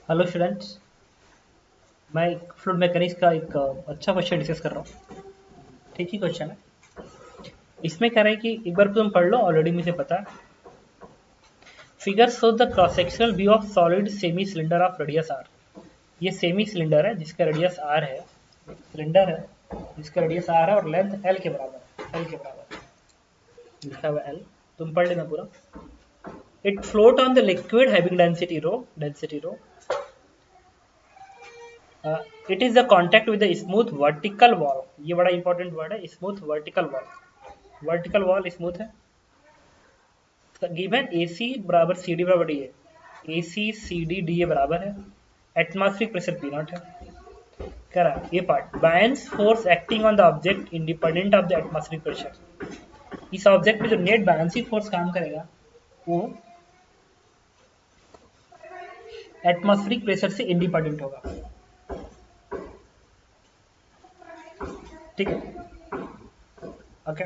Hello students. मैं fluid mechanics का एक अच्छा क्वेश्चन डिस्कस कर रहा हूँ। ठीक ही क्वेश्चन है। इसमें कह रहा है कि एक बार तुम पढ़ लो, ऑलरेडी मुझे पता है। Figure show the cross sectional view of solid semi cylinder of radius R. ये सेमी सिलेंडर है जिसका रेडियस आर है। सिलेंडर है जिसका रेडियस आर है और लेंथ एल के बराबर है। एल के बराबर लिखा हुआ एल। तुम पढ़ लेना पूरा। It float on the liquid having density rho. It is the contact with the smooth vertical wall. ये बड़ा इंपॉर्टेंट वर्ड है, smooth vertical wall. Vertical wall smooth है। गिवन ए सी बराबर सी डी बराबर डी है। ए सी सी डी डी ए बराबर है। Atmospheric pressure P not है। कह रहा है ये part buoyance force acting on the object independent of the atmospheric pressure. इस ऑब्जेक्ट पे जो नेट बायन्सी फोर्स काम करेगा वो एटमॉस्फेरिक प्रेशर से इंडिपेंडेंट होगा। ठीक है, ओके।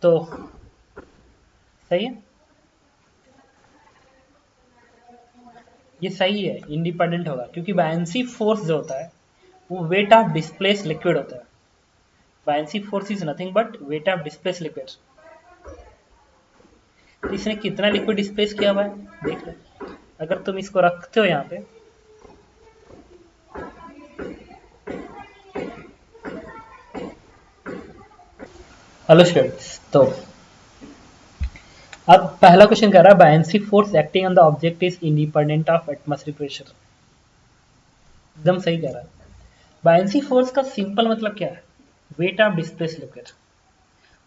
तो सही है, ये सही है, इंडिपेंडेंट होगा क्योंकि बायन्सी फोर्स जो होता है वो वेट ऑफ डिस्प्लेस लिक्विड होता है। Buoyancy force is nothing but wait of displace liquid. तो इसने कितना लिक्विड डिस्प्लेस किया हुआ है देख लो। अगर तुम इसको रखते हो यहाँ पे, हेलो स्टूडेंट्स। तो अब पहला क्वेश्चन कह रहा है buoyancy force acting on the object is independent of atmospheric pressure. एकदम सही कह रहा है। बायन्सी फोर्स का सिंपल मतलब क्या है? Wait of displace liquid.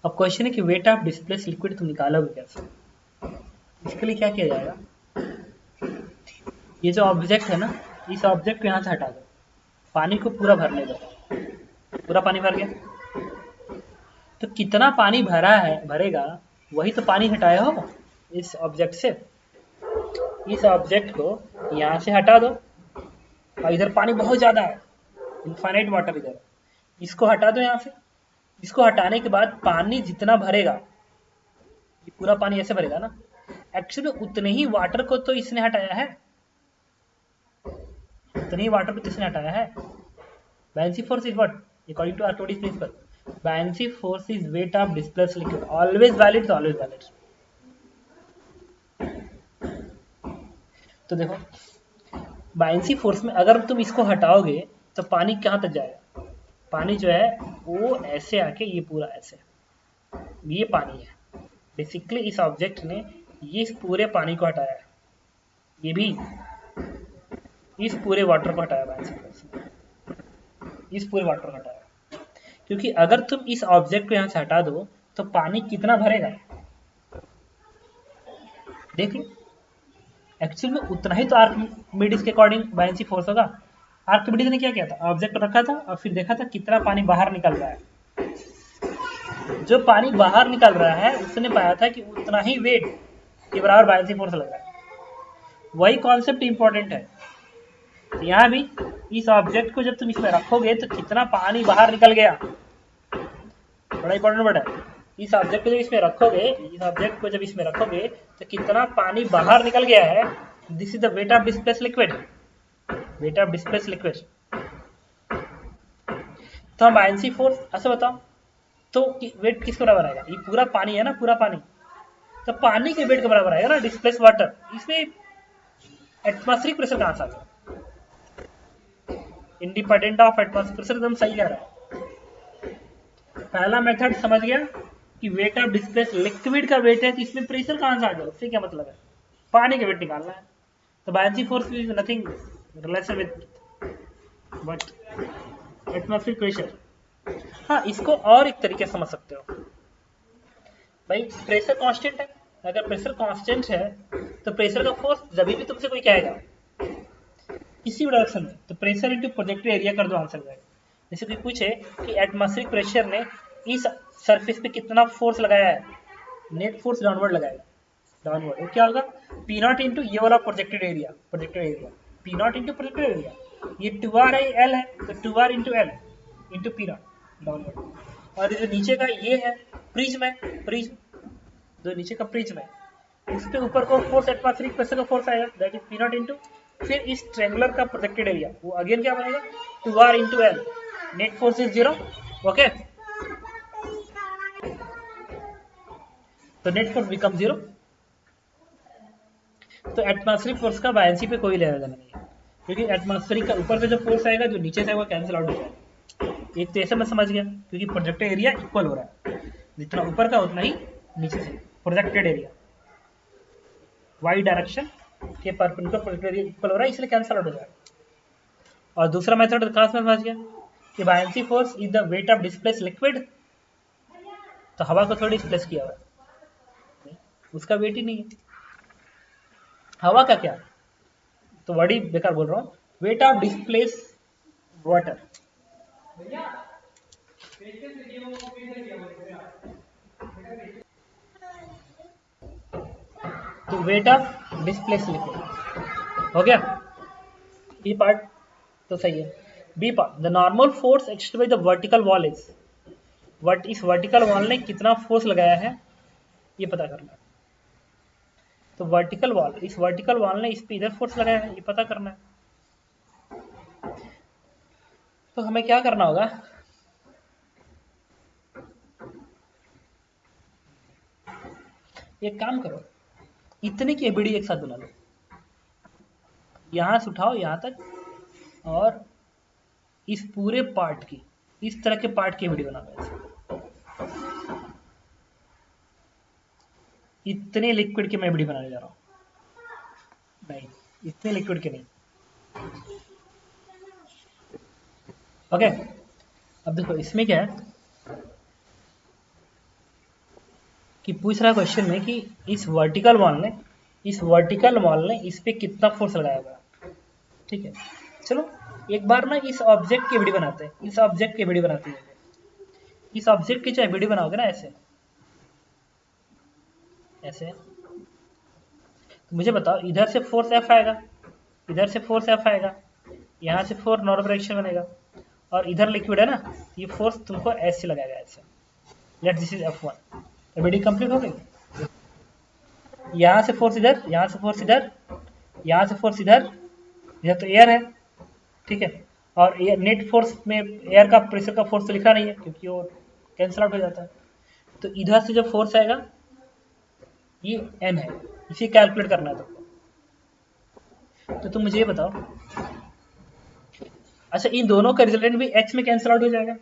अब क्वेश्चन है कि वेट ऑफ डिस्प्लेस लिक्विड तुम निकालोगे कैसे? इसके लिए क्या किया जाएगा? ये जो ऑब्जेक्ट है ना, इस ऑब्जेक्ट को यहाँ से हटा दो, पानी को पूरा भरने दो। पूरा पानी भर गया तो कितना पानी भरा है भरेगा वही तो पानी हटाया हो इस ऑब्जेक्ट से। इस ऑब्जेक्ट को यहाँ से हटा दो और इधर पानी बहुत ज़्यादा है, इनफाइनाइट वाटर इधर, इसको हटा दो यहाँ से। इसको हटाने के बाद पानी जितना भरेगा, ये पूरा पानी ऐसे भरेगा ना, एक्चुअली उतने ही वाटर को तो इसने हटाया है। उतने ही वाटर को तो इसने हटाया है। Buoyancy force is what according to Archimedes principle? Buoyancy force is weight of displaced liquid. Always valid, तो ऑलवेज वैलिड। तो देखो बायन्सी फोर्स में अगर तुम इसको हटाओगे तो पानी कहाँ तक जाएगा? पानी जो है वो ऐसे आके ये पूरा ऐसे, ये पानी है। बेसिकली इस ऑब्जेक्ट ने ये इस पूरे पानी को हटाया है, ये भी इस पूरे वाटर को हटाया बायन्सी फोर्स ने, इस पूरे वाटर को हटाया। क्योंकि अगर तुम इस ऑब्जेक्ट को यहाँ से हटा दो तो पानी कितना भरेगा देख लो। एक्चुअल में उतना ही तो आर्किमिडीज के अकॉर्डिंग बायन्सी फोर्स होगा। आर्किमिडीज ने क्या किया था? ऑब्जेक्ट रखा था और फिर देखा था कितना पानी बाहर निकल रहा है। जो पानी बाहर निकल रहा है उसने पाया था कि उतना ही वेट के बराबर बायन्सी फोर्स लग रहा है। वही कॉन्सेप्ट इंपॉर्टेंट है। तो यहाँ भी इस ऑब्जेक्ट को जब तुम इसमें रखोगे तो कितना पानी बाहर निकल गया, बड़ा इंपॉर्टेंट वर्ड है। इस ऑब्जेक्ट को जब इसमें रखोगे, इस ऑब्जेक्ट को जब इसमें रखोगे तो कितना पानी बाहर निकल गया है। This is the weight of displace liquid. Wait of displace liquid. तो हम बायन्सी फोर्स ऐसे बताओ तो वेट किसके बराबर आएगा? ये पूरा पानी है ना, पूरा पानी, तो पानी के वेट के बराबर आएगा ना डिस्प्लेस वाटर। इसमें एटमॉस्फेरिक प्रेशर कहां से आ गया? इंडिपेंडेंट ऑफ एटमॉस्फेरिक प्रेशर, एकदम सही कह रहा है। पहला मेथड समझ गया कि वेट ऑफ डिस्प्लेस लिक्विड का वेट है, तो इसमें प्रेशर कहां से आ गया? उससे क्या मतलब है? पानी का वेट निकालना है। तो buoyancy force is nothing relation with but atmospheric pressure. हाँ, इसको और एक तरीके से समझ सकते हो भाई। प्रेशर कांस्टेंट है, अगर प्रेशर कांस्टेंट है तो प्रेशर का फोर्स जब भी तुमसे कोई कहेगा किसी भी डायरेक्शन में तो प्रेशर इनटू प्रोजेक्टेड एरिया कर दो, आंसर जाएगा। जैसे कोई पूछे कि एटमॉस्फेरिक प्रेशर ने इस सरफेस पे कितना फोर्स लगाया है, नेट फोर्स डाउनवर्ड लगाएगा, डाउनवर्ड। वो क्या होगा? पी नॉट इंटू ये वाला projected area, P not into projected area. ये 2r है, एल है, तो 2r into L into P not downward. और जो नीचे का ये है प्रिज्म है, प्रिज्म जो नीचे का प्रिज्म है उस पे ऊपर को फोर्स एटमॉस्फेरिक प्रेशर का फोर्स आएगा, that is P not into फिर इस ट्रेंगुलर का प्रोजेक्टेड एरिया वो अगेन क्या बनेगा 2r into L, net force is 0, okay, तो नेट फोर्स बिकम 0। तो एटमॉस्फेरिक फोर्स का बायनेंसी पे कोई लेना देना नहीं है, क्योंकि एटमॉस्फेरिक का ऊपर से जो फोर्स आएगा जो नीचे से वो कैंसिल आउट हो जाएगा। एक तो ऐसे मैं समझ गया, क्योंकि प्रोजेक्टेड एरिया इक्वल हो रहा है, जितना ऊपर का उतना ही नीचे से प्रोजेक्टेड एरिया वाई डायरेक्शन के परपेंडिकुलर प्रोजेक्टेड एरिया इक्वल हो रहा है, इसलिए कैंसिल आउट हो जाएगा। और दूसरा मेथड कहाँ से समझ गया कि buoyancy force is the weight of displace liquid, तो हवा को थोड़ी डिस्प्लेस किया हुआ है, उसका वेट ही नहीं है। हवा का क्या, तो बड़ी बेकार बोल रहा हूँ, वेट ऑफ डिस्प्लेस वाटर, तो वेट ऑफ डिस्प्लेस लिक्विड हो गया, ये पार्ट तो सही है। B part, the normal force exerted by the vertical wall is, इस वर्टिकल वॉल ने कितना फोर्स लगाया है ये पता करना है। तो वर्टिकल वॉल, इस वर्टिकल वॉल ने इस पे इधर फोर्स लगाया है, ये पता करना है। तो हमें क्या करना होगा, एक काम करो, इतने की एबीडी एक साथ बना लो, यहां से उठाओ यहां तक, और इस पूरे पार्ट की, इस तरह के पार्ट की एबीडी बनाओ ऐसे। इतने लिक्विड के मैं एबीडी बनाने जा रहा हूं, नहीं इतने लिक्विड के नहीं, ओके। अब देखो इसमें क्या है कि पूछ रहा है क्वेश्चन में कि इस वर्टिकल वॉल ने इस पे कितना फोर्स लगाया हुआ है, ठीक है। चलो एक बार ना इस ऑब्जेक्ट की वीडियो बनाते हैं, इस ऑब्जेक्ट की वीडियो बनाते हैं, इस ऑब्जेक्ट की चाहे वीडियो बनाओगे ना ऐसे ऐसे, तो मुझे बताओ इधर से फोर्स एफ आएगा, इधर से फोर्स एफ आएगा, यहाँ से फोर्स नॉर्मल डायरेक्शन बनेगा, और इधर लिक्विड है ना, ये फोर्स तुमको ऐसे लगाएगा ऐसे, let this is F1, ABD complete हो गई। यहाँ से फोर्स इधर, यहाँ से फोर्स इधर, यहाँ से फोर्स इधर, इधर तो एयर है, ठीक है, और एयर नेट फोर्स में एयर का प्रेशर का फोर्स तो लिखा नहीं है क्योंकि वो कैंसिल आउट हो जाता है। तो इधर से जो फोर्स आएगा ये N है, इसे कैलकुलेट करना है तुमको। तो तुम मुझे ये बताओ, अच्छा इन दोनों का रिजल्टेंट भी x में कैंसिल आउट हो जाएगा,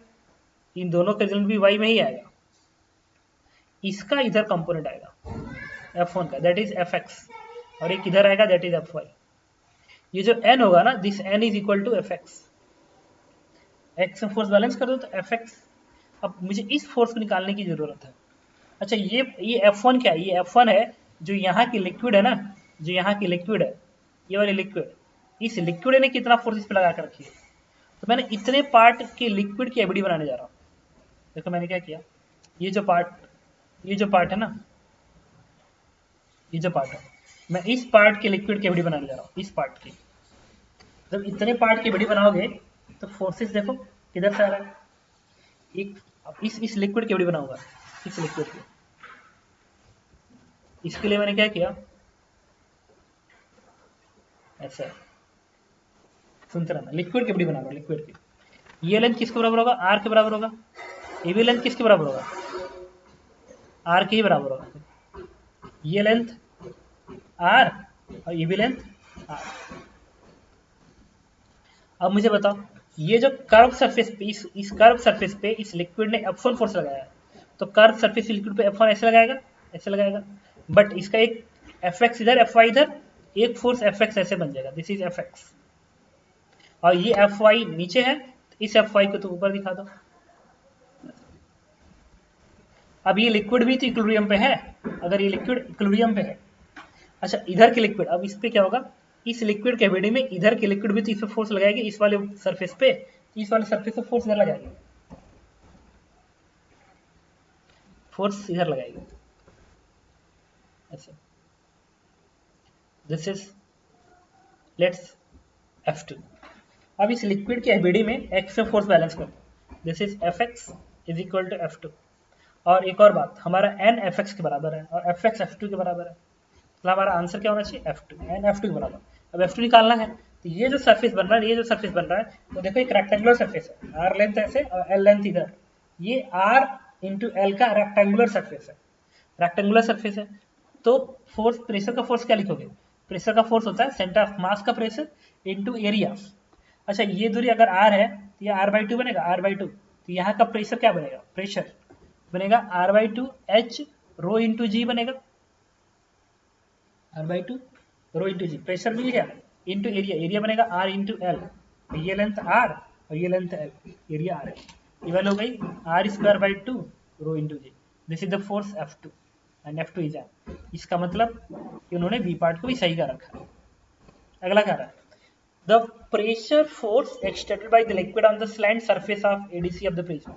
इन दोनों का रिजल्टेंट भी y में ही आएगा, इसका इधर कंपोनेंट आएगा F1 का, दैट इज Fx, और एक इधर आएगा दैट इज Fy। ये जो n होगा ना, this n is equal to Fx, x में फोर्स बैलेंस कर दो तो Fx। अब मुझे इस फोर्स को निकालने की जरूरत है। अच्छा ये F1 क्या है, ये F1 है जो यहाँ की लिक्विड है ना, जो यहाँ की लिक्विड है, ये वाली लिक्विड, इस लिक्विड ने कितना फोर्स इस पे लगा कर रखी है। तो मैंने इतने पार्ट के लिक्विड की एबीडी बनाने जा रहा हूँ। देखो मैंने क्या किया, ये जो पार्ट है ना, ये जो पार्ट है, मैं इस पार्ट के लिक्विड की एबीडी बनाने जा रहा हूँ, इस पार्ट की। जब इतने पार्ट की एबीडी बनाओगे तो फोर्सेस देखो किधर से आ रहा है, एक इस लिक्विड की एबीडी बनाऊंगा, इस लिक्विड की। इसके लिए मैंने क्या किया, ऐसा सुनते रहना, लिक्विड की एबीडी बनाऊंगा, लिक्विड की। ये लेंथ किसके बराबर होगा, आर के बराबर होगा, ये भी लेंथ किसके बराबर होगा, आर के ही बराबर होगा। ये लेंथ आर और ये भी लेंथ आर। अब मुझे बताओ, ये जो कर्व सरफेस पे, इस कर्व सरफेस पे इस लिक्विड ने F1 फोर्स लगाया है, तो कर्व सरफेस लिक्विड पे F1 ऐसे लगाएगा, ऐसे लगाएगा, बट इसका एक Fx इधर, Fy इधर, एक फोर्स Fx ऐसे बन जाएगा, दिस इज Fx, और ये Fy नीचे है, तो इस Fy को तो ऊपर दिखा दो। अब ये लिक्विड भी तो इक्विलिब्रियम पे है, अगर ये लिक्विड इक्विलिब्रियम पे है, अच्छा इधर के लिक्विड, अब इस पे क्या होगा, इस लिक्विड के एबीडी में इधर के लिक्विड भी तो इस पे फोर्स लगाएगी, इस वाले सरफेस पे, इस वाले सरफेस पे फोर्स इधर लगाएगी, फोर्स इधर लगाएगी ऐसे। This is let's F2। अब इस लिक्विड के एबीडी में x में फोर्स बैलेंस कर दो, this is Fx is equal to F2। और एक और बात, हमारा n Fx के बराबर है और Fx F2 के बराबर है, तो हमारा आंसर क्या होना चाहिए, F2, n F2 के बराबर। अब F2 निकालना है, तो ये जो सरफेस बन रहा है, ये जो सरफेस बन रहा है, तो देखो एक रेक्टेंगुलर सरफेस है, R लेंथ ऐसे और L लेंथ इधर, ये R इंटू L का रेक्टेंगुलर सरफेस है, रेक्टेंगुलर सरफेस है। तो फोर्स, प्रेशर का फोर्स क्या लिखोगे? प्रेशर का फोर्स होता है सेंटर ऑफ मास का प्रेशर इंटू एरिया। अच्छा, ये दूरी अगर R है तो ये R/2 बनेगा, R/2। तो यहाँ का प्रेशर क्या बनेगा? प्रेशर बनेगा R/2 H रो इंटू जी बनेगा, R/2 रो इंटू जी, प्रेशर मिल गया, इंटू एरिया, एरिया बनेगा R इंटू एल, ये लेंथ R और ये लेंथ L, एरिया R है, ये वैल्यू हो गई R²/2 rho into G. This is the force F2 and F2 is M। इसका मतलब कि उन्होंने बी पार्ट को भी सही कर रखा है। अगला कह रहा है the pressure force exerted by the liquid on the slant surface of ADC of the prism.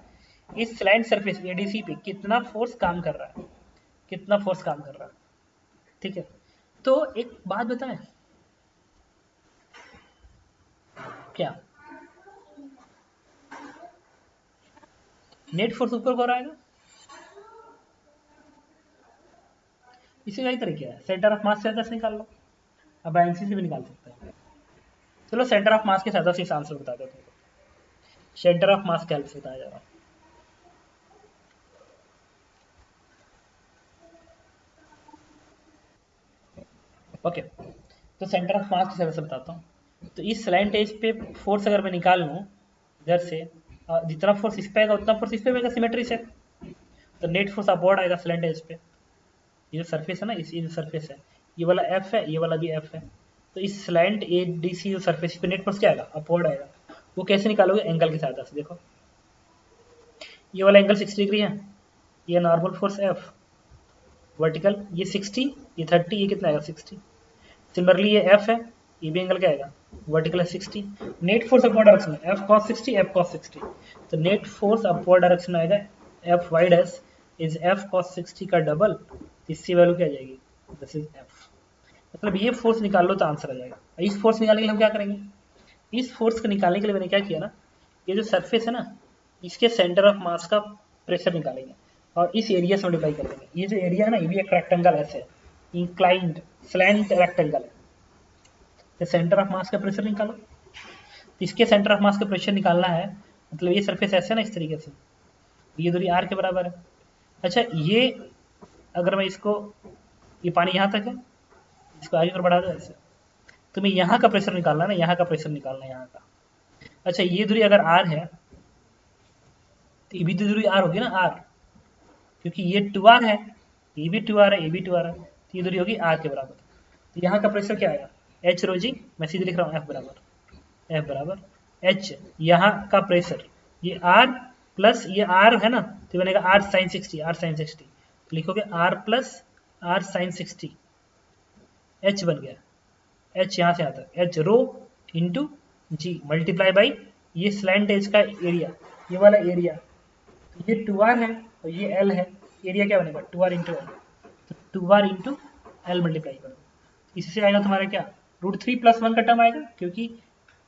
इस स्लैंट सरफेस एडीसी पे कितना फोर्स काम कर रहा है, कितना फोर्स काम कर रहा है, ठीक है। तो एक बात बताएं, क्या नेट फोर्स ऊपर को आएगा? इसी का ही तरीका है, सेंटर ऑफ मास से दस निकाल लो, अब एनसी से भी निकाल सकते हैं। चलो सेंटर ऑफ मास के साथ इस आंसर बता दो तुमको, सेंटर ऑफ मास क्या से बताया जा रहा है। ओके, तो सेंटर ऑफ मास की से बताता हूँ। तो इस स्लैंट एज पे फोर्स अगर मैं निकाल लूँ इधर से, जितना फोर्स इस पे आएगा उतना फोर्स इस पे आएगा, सिमेट्री से। तो नेट फोर्स अपवर्ड आएगा स्लैंट एज पे, ये जो सरफेस है ना, इस ये जो सरफेस है, ये वाला एफ है, ये वाला भी एफ है। तो इस स्लैंट ए डी सी जो सरफेस पे नेट फोर्स क्या आएगा? अपवर्ड आएगा। वो कैसे निकालोगे? एंगल की सहायता से। देखो ये वाला एंगल 60 डिग्री है, ये नॉर्मल फोर्स एफ, वर्टिकल ये 60, ये 30, ये कितना आएगा? 60। सिमिलरली ये एफ है, ये भी एंगल क्या आएगा? वर्टिकल है 60। नेट फोर्स अपवर्ड डायरेक्शन में एफ कॉस 60, एफ कॉस 60। तो नेट फोर्स अपवर्ड डायरेक्शन में आएगा F Y dash is F cos 60 का डबल, इसकी वैल्यू क्या आ जाएगी? This is F. मतलब ये फोर्स निकाल लो तो आंसर आ जाएगा। इस फोर्स निकालने के लिए हम क्या करेंगे? इस फोर्स को निकालने के लिए मैंने क्या किया ना, ये जो सरफेस है ना, इसके सेंटर ऑफ मास का प्रेशर निकालेंगे और इस एरिया से मल्टीप्लाई कर देंगे। ये जो एरिया है ना, ये भी एक रेक्टेंगल ऐसे इंक्लाइंड स्लैंट रेक्टेंगल है। तो सेंटर ऑफ मास का प्रेशर निकालो, इसके सेंटर ऑफ मास का प्रेशर निकालना है, मतलब ये सरफेस ऐसे है ना, इस तरीके से, ये दूरी r के बराबर है। अच्छा, ये अगर मैं इसको, ये पानी यहाँ तक है, इसको आगे और बढ़ा दो ऐसे, तुम्हें यहाँ का प्रेशर निकालना है ना, यहाँ का प्रेशर निकालना है यहाँ का। अच्छा, ये दूरी अगर r है तो ये भी तो दूरी r होगी ना, r, क्योंकि ये 2r है, ये भी 2r है, ये भी 2r है, तो ये दूरी होगी r के बराबर। तो यहाँ का प्रेशर क्या आएगा? h रो जी, मैं सीधे लिख रहा हूँ F बराबर h, यहाँ का प्रेशर ये r प्लस ये r है ना, तो बनेगा r sin 60, r sin 60। तो लिखोगे r plus r sin 60, h बन गया, h यहाँ से आता है h rho into G multiply by ये स्लैंट एज का एरिया, ये वाला एरिया, ये 2r है और ये l है, एरिया क्या बनेगा? 2r into L. तो 2r इंटू एल मल्टीप्लाई करो, इससे आएगा तुम्हारा क्या? √3 + 1 का टर्म आएगा, क्योंकि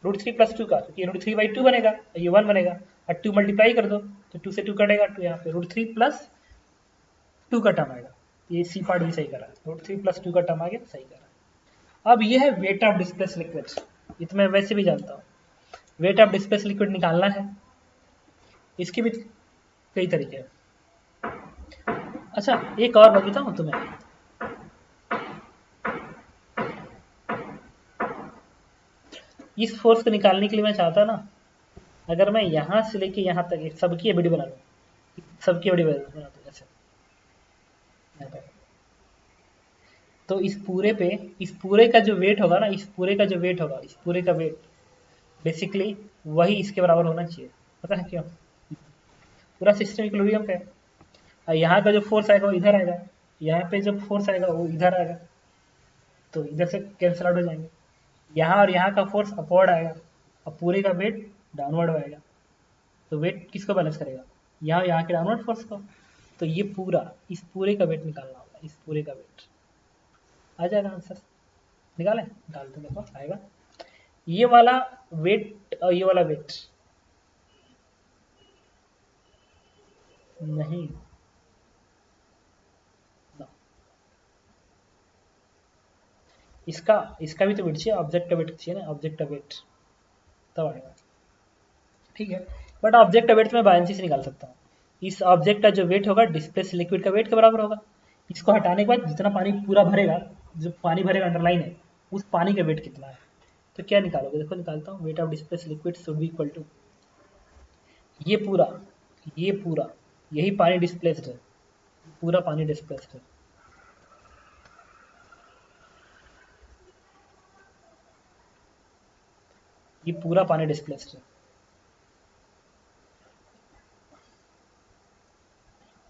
√3 + 2 का, क्योंकि √3/2 बनेगा और ये 1 बनेगा, और 2 मल्टीप्लाई कर दो तो 2 से 2 कटेगा, तो यहाँ पे √3 + 2 का टर्म आएगा। ये सी पार्ट भी सही करा, √3 + 2 का टर्म आ गया, सही करा। अब ये है वेट ऑफ डिस्प्लेस लिक्विड, ये तो मैं वैसे भी जानता हूँ। वेट ऑफ डिस्प्लेस लिक्विड निकालना है, इसके भी कई तरीके हैं। अच्छा, एक और बात बताऊँ तुम्हें, इस फोर्स को निकालने के लिए मैं चाहता ना, अगर मैं यहाँ से लेके यहाँ तक एक सबकी वीडियो बना लूँ, सबकी वीडियो बना दूँ ऐसे, तो इस पूरे पे, इस पूरे का जो वेट होगा ना, इस पूरे का जो वेट होगा, इस पूरे का वेट बेसिकली वही इसके बराबर होना चाहिए। पता है क्यों? पूरा सिस्टम इक्विलिब्रियम पे है, और यहाँ का जो फोर्स आएगा वो इधर आएगा, यहाँ पे जो फोर्स आएगा वो इधर आएगा, तो इधर से कैंसिल आउट हो जाएंगे। यहाँ और यहाँ का फोर्स अपवर्ड आएगा और पूरे का वेट डाउनवर्ड आएगा, तो वेट किसको बैलेंस करेगा? यहाँ के डाउनवर्ड फोर्स को। तो ये पूरा, इस पूरे का वेट निकालना होगा, इस पूरे का वेट आ जाएगा आंसर। निकालें? निकालते देखो आएगा, ये वाला वेट और ये वाला वेट नहीं ना, इसका इसका भी तो वेट चाहिए, ऑब्जेक्ट का वेट चाहिए ना, ऑब्जेक्ट का वेट तब आएगा। ठीक है, बट ऑब्जेक्ट का वेट मैं बायनेंसी से निकाल सकता हूँ। इस ऑब्जेक्ट का जो वेट होगा डिस्प्लेस लिक्विड का वेट के बराबर होगा। इसको हटाने के बाद जितना पानी पूरा भरेगा, जो पानी भरेगा अंडरलाइन है, उस पानी का वेट कितना है। तो क्या निकालोगे, देखो निकालता हूँ। Weight of displace liquid should be equal to ये पूरा, ये पूरा, यही पानी डिस्प्लेस्ड है, पूरा पानी डिस्प्लेस्ड है। ये पूरा पानी डिस्प्लेस्ड है,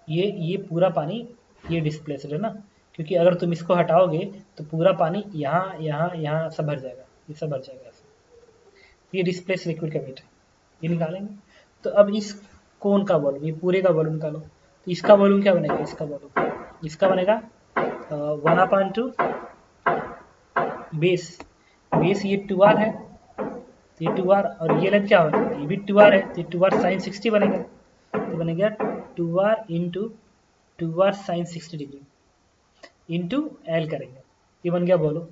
ये पूरा पानी ये डिस्प्लेस्ड है ना, क्योंकि अगर तुम इसको हटाओगे तो पूरा पानी यहाँ यहाँ यहाँ सब भर जाएगा, ये सब भर जाएगा ऐसे। ये डिस्प्लेस लिक्विड का वेट है, ये निकालेंगे। तो अब इस कोन का वॉल्यूम, ये पूरे का वॉल्यूम निकालो। तो इसका वॉल्यूम क्या बनेगा, इसका वॉल्यूम, इसका बनेगा 1/2 बेस, बेस ये 2r है, ये 2r, और ये लेंथ क्या होगा, ये भी 2r है, तो 2r sin 60 बनेगा। तो बनेगा 2r into 2r sin 60 degree into L करेंगे, ये बन गया वॉल्यूम।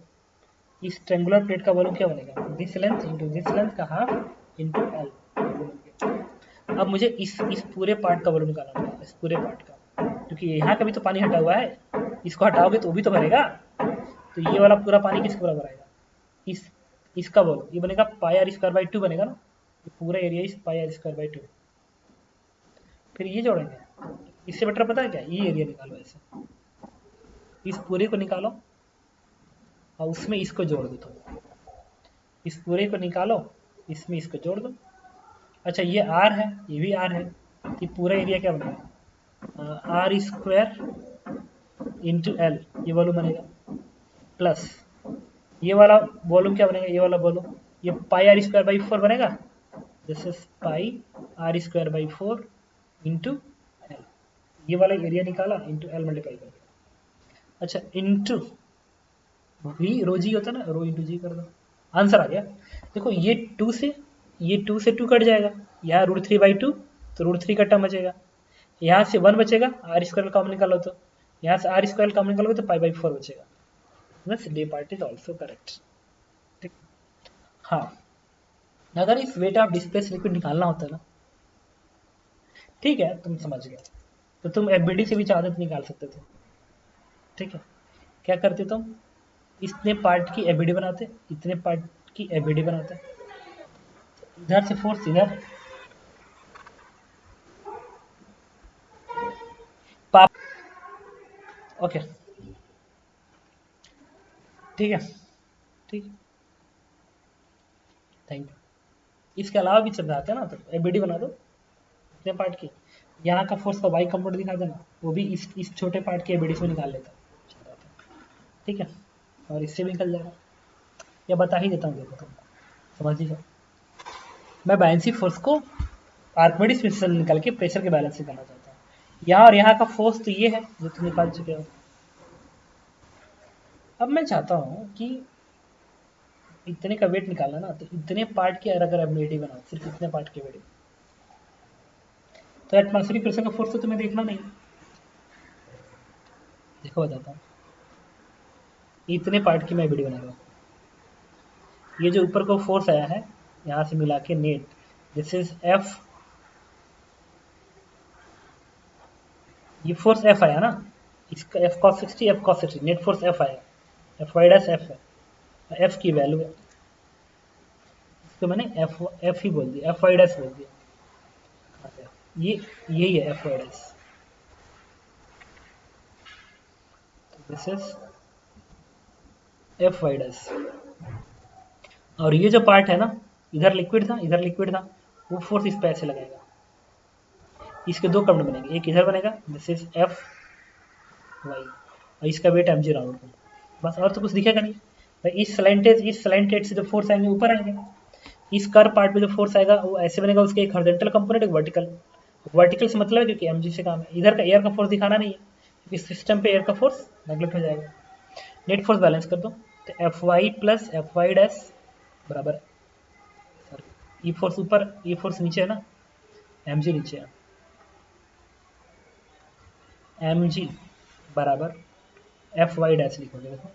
इस ट्रेंगुलर प्लेट का वॉल्यूम क्या बनेगा, this length into this length का हाफ इंटू एल। अब मुझे इस पूरे पार्ट का वॉल्यूम निकालना है, इस पूरे पार्ट का, क्योंकि यहाँ का भी तो पानी हटा हुआ है, इसको हटाओगे तो वो भी तो भरेगा। तो ये वाला पूरा पानी किसके बराबर आएगा, इसका वॉल्यूम, ये बनेगा पाई आर स्क्वायर बाई 2 बनेगा ना, ये पूरा एरिया इस पाई आर स्क्वायर बाई 2। फिर ये जोड़ेंगे, इससे बेटर पता है क्या, ये एरिया निकालो ऐसे, इस पूरे को निकालो और उसमें इसको जोड़ दो। तो इस पूरे को निकालो, इसमें इसको जोड़ दो। अच्छा ये आर है, ये भी आर है, ये पूरा एरिया क्या बनेगा, आर स्क्वायर इंटू एल, ये वॉल्यूम बनेगा, प्लस ये वाला वॉल्यूम क्या बनेगा, ये वाला वॉल्यूम, ये पाई आर स्क्वायर बाई 4 बनेगा, this is pi R square by 4 into L, ये वाला एरिया निकाला इंटू एल मल्टीप्लाई कर दिया। अच्छा इंटू वी रो जी होता है ना, रो इंटू जी कर दो, आंसर आ गया। देखो ये 2 से 2 कट जाएगा, यहाँ √3/2, तो √3 का टर्म बचेगा, यहाँ से 1 बचेगा, आर स्क्वायर कॉमन निकालो, तो यहाँ से आर स्क्वायर कॉमन निकालोगे तो पाई/4 बचेगा। बस D part is also correct. ठीक, हाँ, अगर इस वेट ऑफ डिस्प्लेस लिक्विड निकालना होता है ना, ठीक है तुम समझ गए, तो तुम एफबीडी से भी चाहते तो निकाल सकते थे। ठीक है, क्या करते तुम, इतने पार्ट की एफबीडी बनाते, इतने पार्ट की एफबीडी बनाते, इधर से फोर्स इधर, ओके ठीक है, ठीक, थैंक यू। इसके अलावा भी समझाते हैं ना, तो एफबीडी बना दो इतने पार्ट की, यहाँ का फोर्स का वाई कंपोनेंट दिखा देना, वो भी इस छोटे पार्ट के एफबीडी से निकाल लेता। ठीक है, और इससे भी निकल जाएगा, या बता ही देता हूँ, देखो तुम समझ ही जाओ। मैं बायनेंसी फोर्स को आर्किमिडीज प्रिंसिपल से निकाल के प्रेशर के बैलेंस से करना चाहता हूँ। यहाँ और यहाँ का फोर्स तो ये है जो तुम निकाल चुके हो। अब मैं चाहता हूँ कि इतने का वेट निकालना ना, तो इतने पार्ट की अगर एबिलिटी बनाओ, सिर्फ इतने पार्ट की एबिलिटी, तो एटमॉस्फेरिक प्रेशर का फोर्स तो तुम्हें देखना नहीं। देखो बताता हूँ, इतने पार्ट की मैं एबिलिटी बना रहा हूँ, ये जो ऊपर को फोर्स आया है यहाँ से मिला के नेट, दिस इज एफ, ये फोर्स एफ आया ना, इसका F cos 60, F cos 60, net force F आया, एफ वाई डैश एफ है, एफ की वैल्यू है, इसको मैंने एफ ही बोल दिया, एफ वाई डैश बोल दिया, ये यही है F Y dash, this is F Y dash. और ये जो पार्ट है ना, इधर लिक्विड था, इधर लिक्विड था, वो फोर्स इस पे ऐसे लगाएगा, इसके दो कंपोनेंट बनेंगे, एक इधर बनेगा, दिस इज एफ वाई, और इसका वेट एम जी राउंड, बस, और तो कुछ दिखेगा नहीं भाई। इस स्लैंटेड से जो फोर्स आएंगे ऊपर आएंगे, इस कर पार्ट में जो फोर्स आएगा वो ऐसे बनेगा, उसके एक हॉरिजॉन्टल कंपोनेंट, एक वर्टिकल, वर्टिकल से मतलब है क्योंकि एम जी से काम है, इधर का एयर का फोर्स दिखाना नहीं है क्योंकि सिस्टम पे एयर का फोर्स नेगलेक्ट हो जाएगा। नेट फोर्स बैलेंस कर दो, तो F Y plus F Y dash बराबर, ई फोर्स ऊपर, ई फोर्स नीचे है ना, एम जी नीचे है, एम जी बराबर एफ वाई डैश लिखोगे, देखो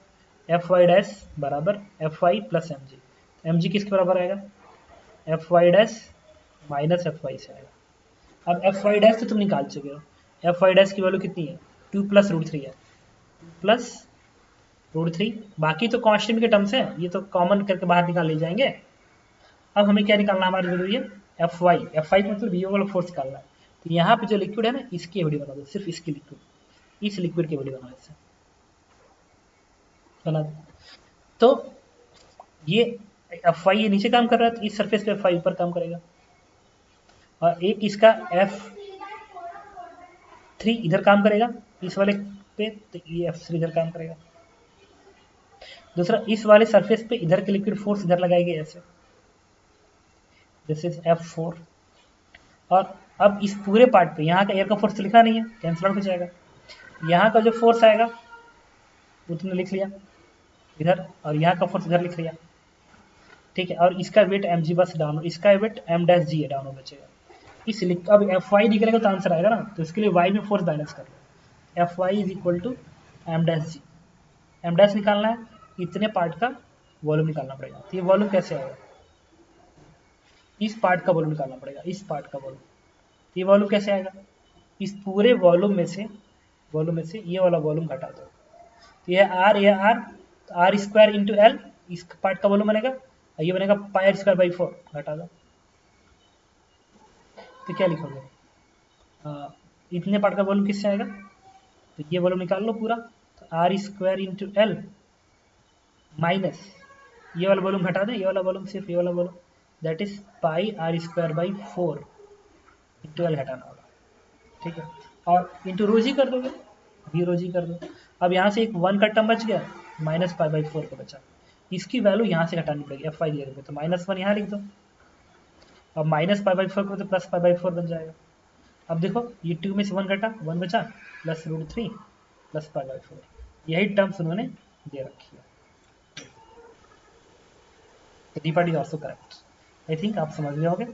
एफ वाई डैश बराबर F Y plus M G. M G किसके बराबर आएगा, F Y dash minus F Y से आएगा। अब एफ वाई डैश तो तुम निकाल चुके हो, एफ वाई डैश की वैल्यू कितनी है, 2 प्लस रूट थ्री है, प्लस रूट थ्री, बाकी तो कांस्टेंट के टर्म्स है, ये तो कॉमन करके बाहर निकाल ले जाएंगे। अब हमें क्या निकालना हमारी जरूरी है, एफ वाई, एफ वाई मतलब ये वाला फोर्स निकालना है। तो यहाँ पे जो लिक्विड है ना, इसकी एवडी बना दो, सिर्फ इसकी लिक्विड, इस लिक्विड की एवडी बना इससे बना दो। तो ये एफ वाई ये नीचे काम कर रहा है, तो इस सरफेस पे एफ वाई ऊपर काम करेगा, और एक इसका एफ थ्री इधर काम करेगा इस वाले पे, तो ये एफ थ्री इधर काम करेगा। दूसरा इस वाले सरफेस पे इधर के लिक्विड फोर्स इधर लगाएगी ऐसे, दिस इज एफ फोर। और अब इस पूरे पार्ट पे यहाँ का एयर का फोर्स तो लिखना नहीं है, कैंसिल आउट हो जाएगा। यहाँ का जो फोर्स आएगा वो तुमने लिख लिया इधर, और यहाँ का फोर्स इधर लिख लिया, ठीक है। और इसका वेट एम जी बस डाउन, इसका वेट एम डैश जी है, डाउन बचेगा। इसलिए अब एफ वाई निकलेगा तो आंसर आएगा ना, तो इसके लिए वाई में फोर्स बैलेंस कर लो, F Y is equal to M dash G. M dash निकालना है, इतने पार्ट का वॉल्यूम निकालना पड़ेगा। तो ये वॉल्यूम कैसे आएगा, इस पार्ट का वॉल्यूम निकालना पड़ेगा, इस पार्ट का वॉल्यूम। ये वॉल्यूम कैसे आएगा, इस पूरे वॉल्यूम में से ये वाला वॉल्यूम घटा दो, तो ये आर, तो आर स्क्वायर इंटू एल इस पार्ट का वॉल्यूम बनेगा, और ये बनेगा पाई आर स्क्वायर बाई 4, घटा दो। तो क्या लिखोगे, इतने पार्ट का वॉल्यूम किससे आएगा, तो ये वॉल्यूम निकाल लो पूरा, तो R square into L minus ये वाला वॉल्यूम घटा दें, ये वाला वॉल्यूम, सिर्फ ये वाला volume, that is pi R square by 4 into L घटाना होगा, ठीक है। और इंटू रोजी कर दोगे, भी रोजी कर दो। अब यहाँ से एक 1 का टर्म बच गया, माइनस पाई बाई 4 का बचा, इसकी वैल्यू यहाँ से घटानी पड़ेगी, एफ वाई दिया गया तो -1 यहाँ लिख दो, अब माइनस पाई बाई 4 को तो प्लस पाई बाई 4 बन जाएगा। अब देखो ये 2 में से 1 घटा, 1 बचा, plus root 3 plus pi by 4, यही टर्म्स उन्होंने दे रखी है। The part is also correct. I think आप समझ गए होंगे।